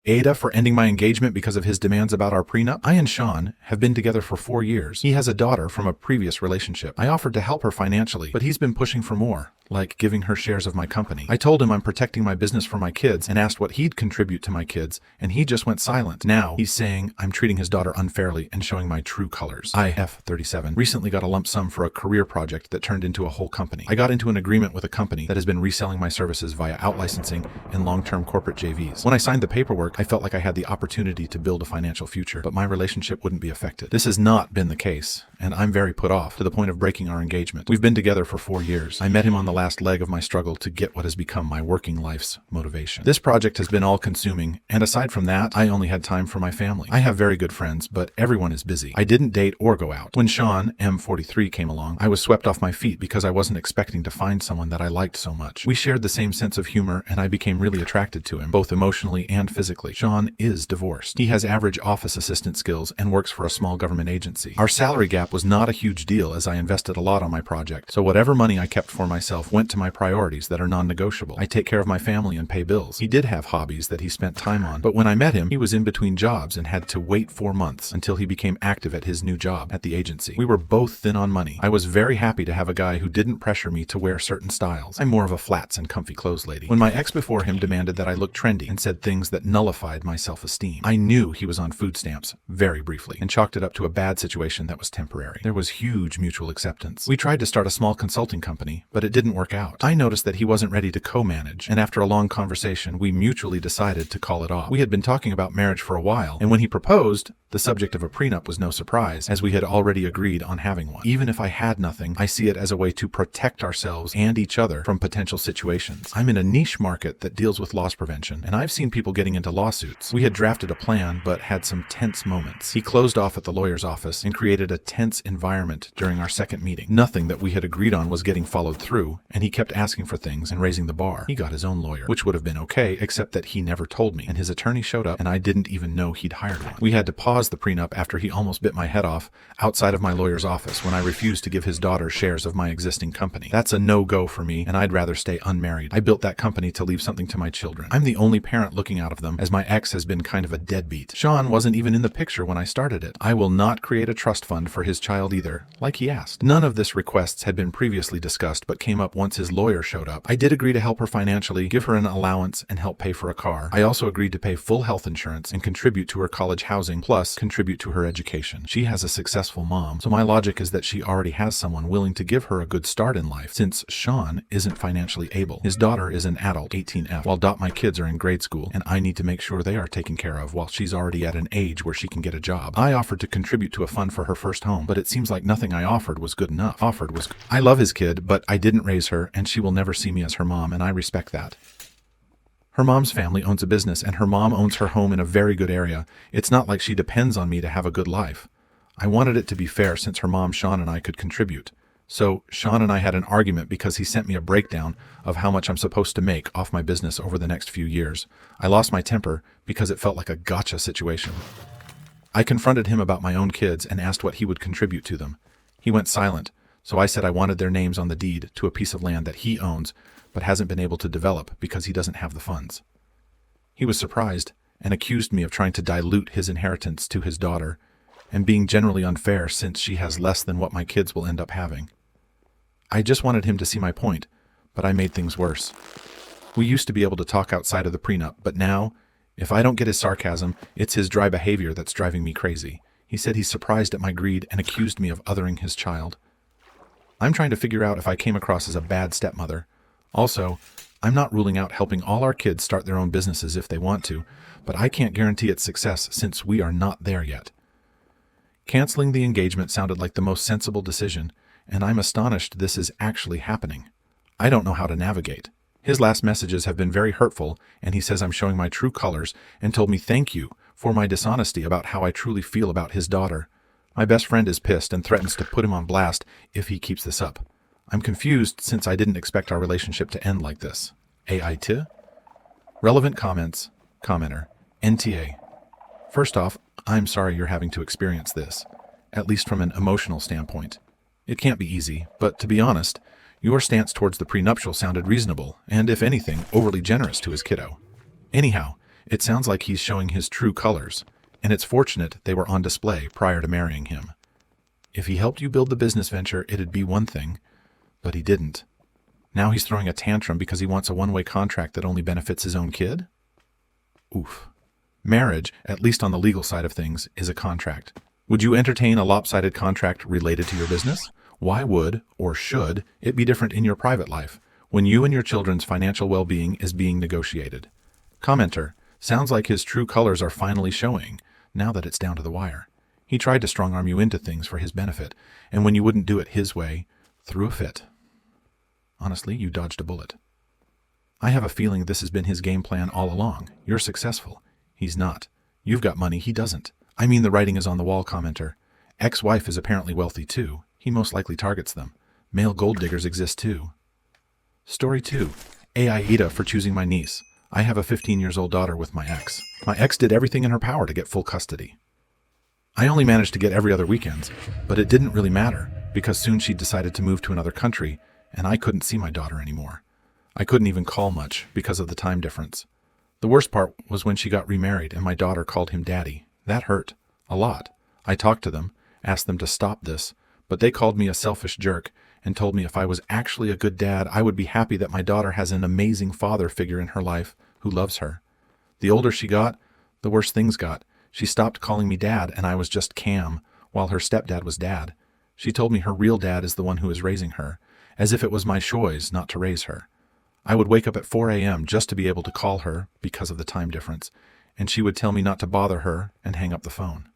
AITA for ending my engagement because of his demands about our prenup. I and Sean have been together for 4 years. He has a daughter from a previous relationship. I offered to help her financially, but he's been pushing for more, like giving her shares of my company. I told him I'm protecting my business for my kids and asked what he'd contribute to my kids, and he just went silent. Now he's saying I'm treating his daughter unfairly and showing my true colors. I, F37, recently got a lump sum for a career project that turned into a whole company. I got into an agreement with a company that has been reselling my services via out-licensing and long-term corporate JVs. When I signed the paperwork, I felt like I had the opportunity to build a financial future, but my relationship wouldn't be affected. This has not been the case, and I'm very put off to the point of breaking our engagement. We've been together for 4 years. I met him on the last leg of my struggle to get what has become my working life's motivation. This project has been all-consuming, and aside from that, I only had time for my family. I have very good friends, but everyone is busy. I didn't date or go out. When Sean, M43, came along, I was swept off my feet because I wasn't expecting to find someone that I liked so much. We shared the same sense of humor, and I became really attracted to him, both emotionally and physically. Sean is divorced. He has average office assistant skills and works for a small government agency. Our salary gap was not a huge deal as I invested a lot on my project, so whatever money I kept for myself went to my priorities that are non-negotiable. I take care of my family and pay bills. He did have hobbies that he spent time on, but when I met him, he was in between jobs and had to wait 4 months until he became active at his new job at the agency. We were both thin on money. I was very happy to have a guy who didn't pressure me to wear certain styles. I'm more of a flats and comfy clothes lady. When my ex before him demanded that I look trendy and said things that nullified my self-esteem, I knew he was on food stamps, very briefly, and chalked it up to a bad situation that was temporary. There was huge mutual acceptance. We tried to start a small consulting company, but it didn't work out. I noticed that he wasn't ready to co-manage, and after a long conversation, we mutually decided to call it off. We had been talking about marriage for a while, and when he proposed, the subject of a prenup was no surprise, as we had already agreed on having one. Even if I had nothing, I see it as a way to protect ourselves and each other from potential situations. I'm in a niche market that deals with loss prevention, and I've seen people getting into lawsuits. We had drafted a plan, but had some tense moments. He closed off at the lawyer's office and created a tense environment during our second meeting. Nothing that we had agreed on was getting followed through, and he kept asking for things and raising the bar. He got his own lawyer, which would have been okay, except that he never told me, and his attorney showed up, and I didn't even know he'd hired one. We had to pause the prenup after he almost bit my head off outside of my lawyer's office when I refused to give his daughter shares of my existing company. That's a no-go for me, and I'd rather stay unmarried. I built that company to leave something to my children. I'm the only parent looking out of them, as my ex has been kind of a deadbeat. Sean wasn't even in the picture when I started it. I will not create a trust fund for his child either, like he asked. None of this requests had been previously discussed, but came up once his lawyer showed up. I did agree to help her financially, give her an allowance, and help pay for a car. I also agreed to pay full health insurance and contribute to her college housing, plus contribute to her education. She has a successful mom, so my logic is that she already has someone willing to give her a good start in life, since Sean isn't financially able. His daughter is an adult, 18F, while my kids are in grade school, and I need to make sure they are taken care of while she's already at an age where she can get a job. I offered to contribute to a fund for her first home, but it seems like nothing I offered was good enough. I love his kid, but I didn't raise her, and she will never see me as her mom, and I respect that. Her mom's family owns a business, and her mom owns her home in a very good area. It's not like she depends on me to have a good life. I wanted it to be fair since her mom, Sean, and I could contribute. So Sean and I had an argument because he sent me a breakdown of how much I'm supposed to make off my business over the next few years. I lost my temper because it felt like a gotcha situation. I confronted him about my own kids and asked what he would contribute to them. He went silent, so I said I wanted their names on the deed to a piece of land that he owns but hasn't been able to develop because he doesn't have the funds. He was surprised and accused me of trying to dilute his inheritance to his daughter and being generally unfair since she has less than what my kids will end up having. I just wanted him to see my point, but I made things worse. We used to be able to talk outside of the prenup, but now, if I don't get his sarcasm, it's his dry behavior that's driving me crazy. He said he's surprised at my greed and accused me of othering his child. I'm trying to figure out if I came across as a bad stepmother. Also, I'm not ruling out helping all our kids start their own businesses if they want to, but I can't guarantee its success since we are not there yet. Canceling the engagement sounded like the most sensible decision, and I'm astonished this is actually happening. I don't know how to navigate. His last messages have been very hurtful, and he says I'm showing my true colors and told me thank you for my dishonesty about how I truly feel about his daughter. My best friend is pissed and threatens to put him on blast if he keeps this up. I'm confused since I didn't expect our relationship to end like this. AITA? Relevant comments. Commenter. NTA. First off, I'm sorry you're having to experience this, at least from an emotional standpoint. It can't be easy, but to be honest, your stance towards the prenuptial sounded reasonable, and if anything, overly generous to his kiddo. Anyhow, It sounds like he's showing his true colors, and it's fortunate they were on display prior to marrying him. If he helped you build the business venture, it'd be one thing, but he didn't. Now he's throwing a tantrum because he wants a one-way contract that only benefits his own kid? Oof. Marriage, at least on the legal side of things, is a contract. Would you entertain a lopsided contract related to your business? Why would, or should, it be different in your private life, when you and your children's financial well-being is being negotiated? Commenter, sounds like his true colors are finally showing, now that it's down to the wire. He tried to strong-arm you into things for his benefit, and when you wouldn't do it his way, threw a fit. Honestly, you dodged a bullet. I have a feeling this has been his game plan all along. You're successful. He's not. You've got money, he doesn't. I mean, the writing is on the wall, commenter. Ex-wife is apparently wealthy too. He most likely targets them. Male gold diggers exist too. Story 2. AITA for choosing my niece. I have a 15-year-old daughter with my ex. My ex did everything in her power to get full custody. I only managed to get every other weekends, but it didn't really matter because soon she decided to move to another country and I couldn't see my daughter anymore. I couldn't even call much because of the time difference. The worst part was when she got remarried and my daughter called him daddy. That hurt. A lot. I talked to them, asked them to stop this, but they called me a selfish jerk and told me if I was actually a good dad, I would be happy that my daughter has an amazing father figure in her life who loves her. The older she got, the worse things got. She stopped calling me dad and I was just Cam, while her stepdad was dad. She told me her real dad is the one who is raising her, as if it was my choice not to raise her. I would wake up at 4 a.m. just to be able to call her because of the time difference, and she would tell me not to bother her and hang up the phone.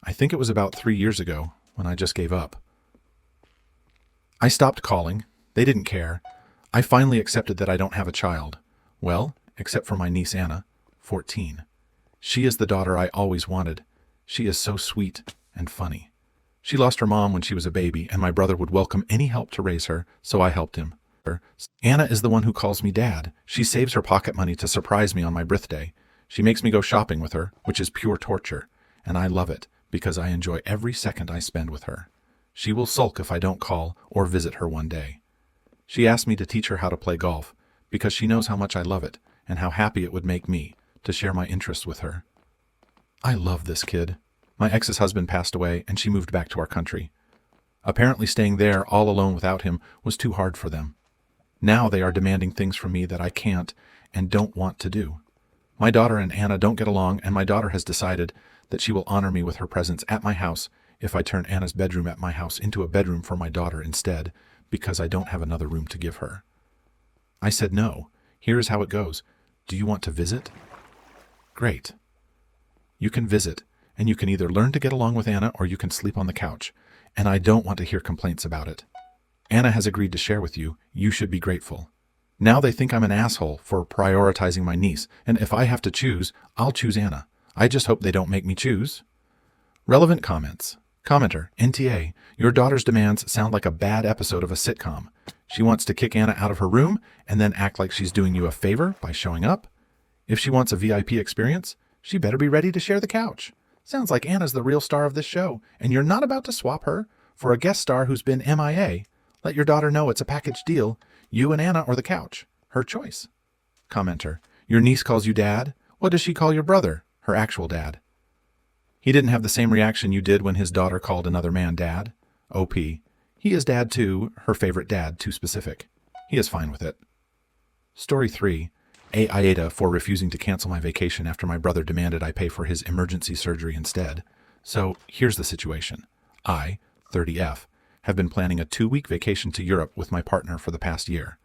I think it was about 3 years ago when I just gave up. I stopped calling. They didn't care. I finally accepted that I don't have a child. Well, except for my niece Anna, 14. She is the daughter I always wanted. She is so sweet and funny. She lost her mom when she was a baby, and my brother would welcome any help to raise her, so I helped him. Anna is the one who calls me dad. She saves her pocket money to surprise me on my birthday. She makes me go shopping with her, which is pure torture, and I love it because I enjoy every second I spend with her. She will sulk if I don't call or visit her one day. She asked me to teach her how to play golf because she knows how much I love it and how happy it would make me to share my interests with her. I love this kid. My ex's husband passed away and she moved back to our country. Apparently staying there all alone without him was too hard for them. Now they are demanding things from me that I can't and don't want to do. My daughter and Anna don't get along, and my daughter has decided that she will honor me with her presence at my house if I turn Anna's bedroom at my house into a bedroom for my daughter instead, because I don't have another room to give her. I said no. Here is how it goes. Do you want to visit? Great. You can visit, and you can either learn to get along with Anna or you can sleep on the couch, and I don't want to hear complaints about it. Anna has agreed to share with you. You should be grateful. Now they think I'm an asshole for prioritizing my niece, and if I have to choose, I'll choose Anna. I just hope they don't make me choose. Relevant comments. Commenter, NTA, your daughter's demands sound like a bad episode of a sitcom. She wants to kick Anna out of her room and then act like she's doing you a favor by showing up. If she wants a VIP experience, she better be ready to share the couch. Sounds like Anna's the real star of this show, and you're not about to swap her for a guest star who's been MIA. Let your daughter know it's a package deal. You and Anna or the couch. Her choice. Commenter, your niece calls you dad? What does she call your brother? Her actual dad. He didn't have the same reaction you did when his daughter called another man dad. OP. He is dad too, her favorite dad, too specific. He is fine with it. Story 3. AITA for refusing to cancel my vacation after my brother demanded I pay for his emergency surgery instead. So here's the situation. I, 30F, have been planning a 2-week vacation to Europe with my partner for the past year.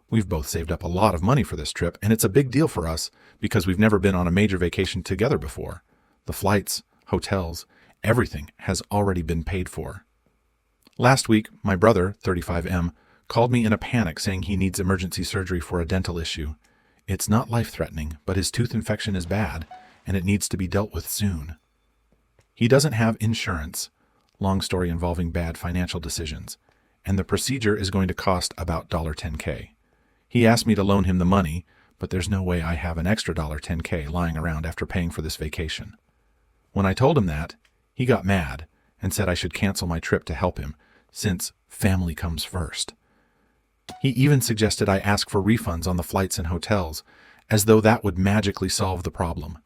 We've both saved up a lot of money for this trip, and it's a big deal for us because we've never been on a major vacation together before. The flights, hotels, everything has already been paid for. Last week, my brother, 35M, called me in a panic saying he needs emergency surgery for a dental issue. It's not life-threatening, but his tooth infection is bad, and it needs to be dealt with soon. He doesn't have insurance. Long story involving bad financial decisions, and the procedure is going to cost about $10K. He asked me to loan him the money, but there's no way I have an extra $10K lying around after paying for this vacation. When I told him that, he got mad and said I should cancel my trip to help him, since family comes first. He even suggested I ask for refunds on the flights and hotels, as though that would magically solve the problem.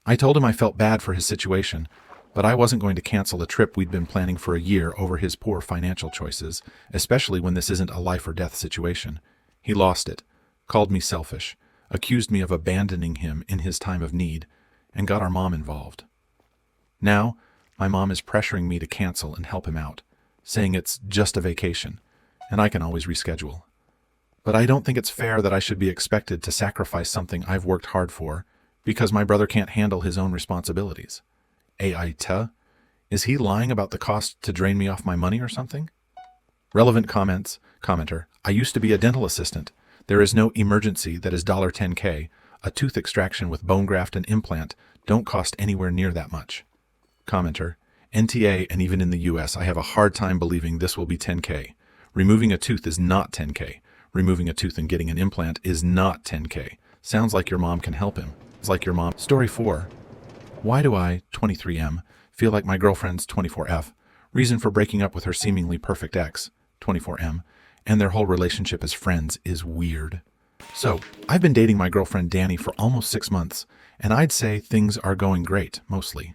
I told him I felt bad for his situation, but I wasn't going to cancel a trip we'd been planning for a year over his poor financial choices, especially when this isn't a life or death situation. He lost it, called me selfish, accused me of abandoning him in his time of need, and got our mom involved. Now, my mom is pressuring me to cancel and help him out, saying it's just a vacation, and I can always reschedule. But I don't think it's fair that I should be expected to sacrifice something I've worked hard for because my brother can't handle his own responsibilities. AITA? Is he lying about the cost to drain me off my money or something? Relevant comments. Commenter, I used to be a dental assistant. There is no emergency that is $10K. A tooth extraction with bone graft and implant don't cost anywhere near that much. Commenter, NTA and even in the US, I have a hard time believing this will be 10K. Removing a tooth is not 10K. Removing a tooth and getting an implant is not 10K. Sounds like your mom can help him. It's like your mom. Story 4. Why do I, 23M, feel like my girlfriend's 24F, reason for breaking up with her seemingly perfect ex, 24M, and their whole relationship as friends is weird? So, I've been dating my girlfriend Danny for almost 6 months, and I'd say things are going great, mostly.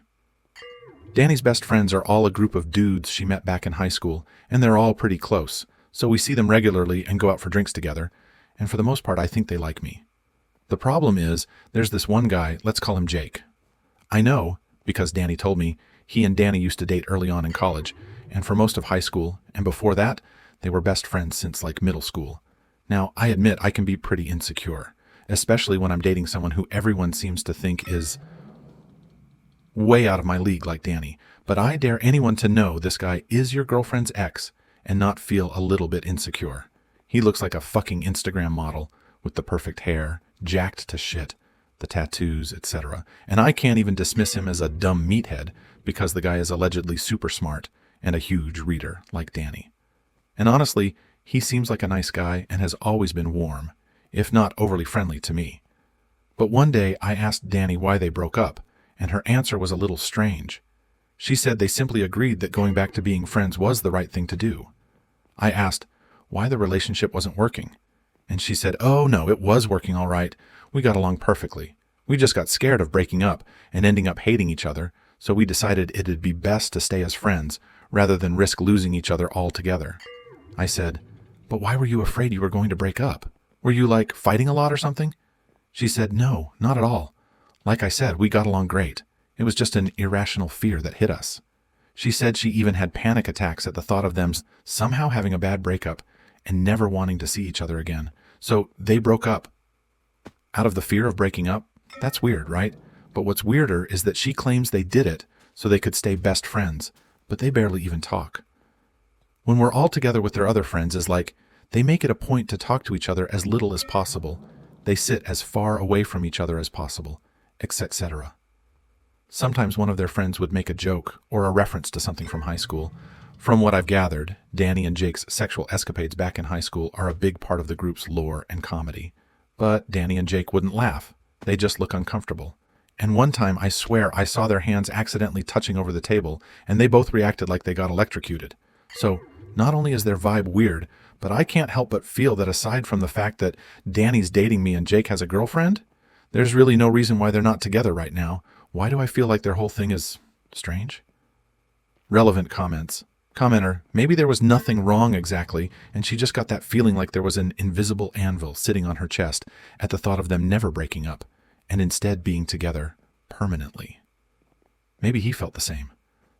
Danny's best friends are all a group of dudes she met back in high school, and they're all pretty close, so we see them regularly and go out for drinks together, and for the most part I think they like me. The problem is, there's this one guy, let's call him Jake. I know, because Danny told me, he and Danny used to date early on in college, and for most of high school, and before that, they were best friends since like middle school. Now, I admit I can be pretty insecure, especially when I'm dating someone who everyone seems to think is way out of my league like Danny, but I dare anyone to know this guy is your girlfriend's ex and not feel a little bit insecure. He looks like a fucking Instagram model with the perfect hair, jacked to shit, the tattoos, etc. And I can't even dismiss him as a dumb meathead because the guy is allegedly super smart and a huge reader like Danny. And honestly, he seems like a nice guy and has always been warm, if not overly friendly to me. But one day I asked Danny why they broke up, and her answer was a little strange. She said they simply agreed that going back to being friends was the right thing to do. I asked why the relationship wasn't working, and she said, oh no, it was working all right. We got along perfectly. We just got scared of breaking up and ending up hating each other, so we decided it'd be best to stay as friends rather than risk losing each other altogether. I said, but why were you afraid you were going to break up? Were you like fighting a lot or something? She said, no, not at all. Like I said, we got along great. It was just an irrational fear that hit us. She said she even had panic attacks at the thought of them somehow having a bad breakup and never wanting to see each other again. So they broke up out of the fear of breaking up. That's weird, right? But what's weirder is that she claims they did it so they could stay best friends, but they barely even talk. When we're all together with their other friends is like, they make it a point to talk to each other as little as possible. They sit as far away from each other as possible, etc. Sometimes one of their friends would make a joke or a reference to something from high school. From what I've gathered, Danny and Jake's sexual escapades back in high school are a big part of the group's lore and comedy. But Danny and Jake wouldn't laugh. They just look uncomfortable. And one time I swear I saw their hands accidentally touching over the table, and they both reacted like they got electrocuted. So, not only is their vibe weird, but I can't help but feel that aside from the fact that Danny's dating me and Jake has a girlfriend, there's really no reason why they're not together right now. Why do I feel like their whole thing is strange? Relevant comments. Commenter, maybe there was nothing wrong exactly, and she just got that feeling like there was an invisible anvil sitting on her chest at the thought of them never breaking up, and instead being together permanently. Maybe he felt the same.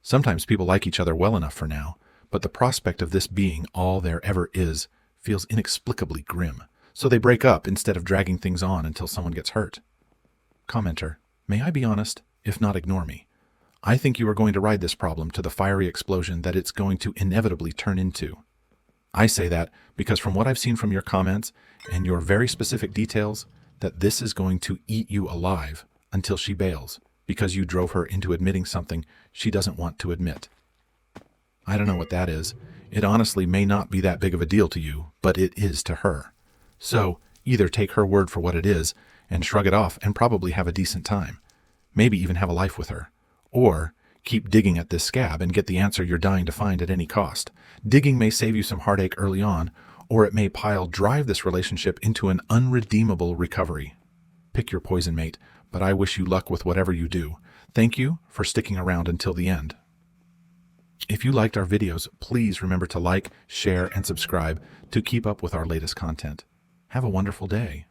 Sometimes people like each other well enough for now, but the prospect of this being all there ever is feels inexplicably grim, so they break up instead of dragging things on until someone gets hurt. Commenter, may I be honest, if not ignore me? I think you are going to ride this problem to the fiery explosion that it's going to inevitably turn into. I say that because from what I've seen from your comments and your very specific details, that this is going to eat you alive until she bails because you drove her into admitting something she doesn't want to admit. I don't know what that is. It honestly may not be that big of a deal to you, but it is to her. So either take her word for what it is and shrug it off and probably have a decent time. Maybe even have a life with her. Or keep digging at this scab and get the answer you're dying to find at any cost. Digging may save you some heartache early on, or it may drive this relationship into an unredeemable recovery. Pick your poison, mate, but I wish you luck with whatever you do. Thank you for sticking around until the end. If you liked our videos, please remember to like, share, and subscribe to keep up with our latest content. Have a wonderful day.